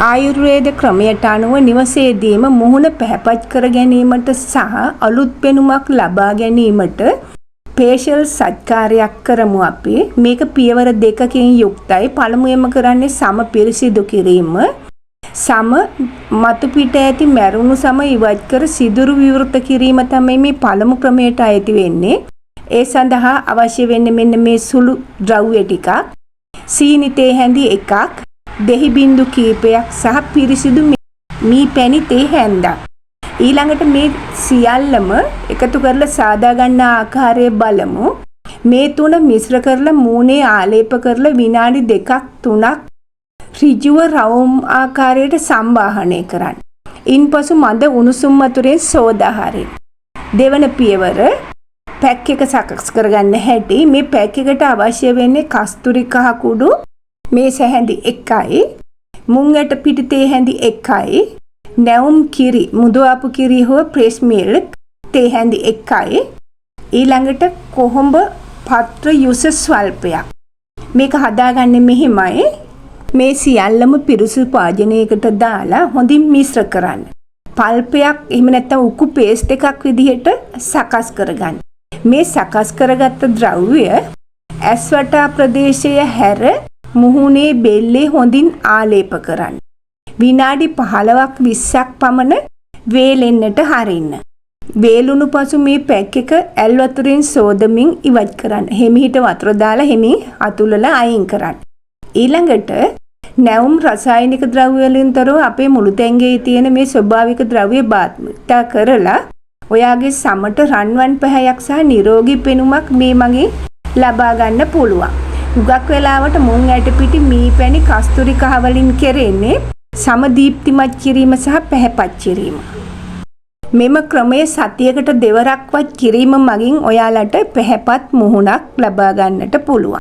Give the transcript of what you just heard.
ආයුර්වේද ක්‍රමයට අනුව නිවසේදීම මුහුණ පැහැපත් කර ගැනීමට සහ අලුත් පෙනුමක් ලබා ගැනීමට ෆේෂල් සත්කාරයක් කරමු අපි. මේක පියවර දෙකකින් යුක්තයි. පළමුවෙන්ම කරන්නේ සම පිරිසිදු කිරීම. සම මතු පිට ඇති මැරුණු සම ඉවත් කර සිදුරු විවෘත කිරීම තමයි මේ පළමු ක්‍රමයට අයිති වෙන්නේ. ඒ සඳහා අවශ්‍ය වෙන්නේ මෙන්න මේ සුළු ද්‍රව්‍ය ටිකක්. සීනි තේ හැඳි එකක්, දෙහි බින්දු කීපයක් සහ පිරිසිදු මී පැණි තේ හැන්දක්. ඊළඟට මේ සියල්ලම එකතු කරලා සාදා ගන්න ආකාරය බලමු. මේ තුන මිශ්‍ර කරලා මූණේ ආලේප කරලා විනාඩි 2ක් 3ක් ඍජුව රවුම් ආකාරයට සම්බාහනය කරන්න. ඉන්පසු මද උණුසුම් වතුරෙන් සෝදා හරින්න. දෙවන පියවර පැක් එක සකස් කරගන්න හැටි. මේ පැක් එකට අවශ්‍ය වෙන්නේ කස්තුරි කහ කුඩු මේ සැහැඳි 1යි, මුං ඇට පිටි තේ හැඳි 1යි, නැවුම් කිරි මුදු ආපු කිරි හෝ ප්‍රෙස් මිල්ක් තේ හැඳි 1යි. ඊළඟට කොහොඹ පත්‍ර යුස ස්වල්පයක්. මේක හදාගන්නේ මෙහිමයි. මේ සියල්ලම පිරිසිදු භාජනයකට දාලා හොඳින් මිශ්‍ර කරන්න. පල්පයක් එහෙම නැත්නම් උකු පේස්ට් එකක් විදිහට සකස් කරගන්න. මේ සකස් කරගත්ත ද්‍රව්‍ය ඇස්වටා ප්‍රදේශය හැර මුහුණේ බෙල්ලේ හොඳින් ආලේප කරන්න. විනාඩි 15ක් 20ක් පමණ වේලෙන්නට හරින්න. වේලුණු පසු මේ පැක් එක ඇල් වතුරෙන් සෝදමින් ඉවත් කරන්න. හිමිහිට වතුර දාලා හිමින් අතුලලා අයින් කරන්න. ඊළඟට නැවුම් රසායනික ද්‍රව්‍ය වලින් තොරව අපේ මුළු තැන්ගේ තියෙන මේ ස්වභාවික ද්‍රව්‍ය භාවිත කරලා ඔයාගේ සමට රන්වන් පැහැයක් සහ නිරෝගී පෙනුමක් මේ මගින් ලබා ගන්න පුළුවන්. හුඟක් වෙලාවට මුං ඇට පිටි මී පැණි කස්තුරි කහ වලින් කෙරෙන්නේ සම දීප්තිමත් කිරීම සහ පැහැපත් කිරීම. මෙම ක්‍රමයේ සතියකට දෙවරක්වත් කිරීම මගින් ඔයාලට පැහැපත් මුහුණක් ලබා ගන්නට පුළුවන්.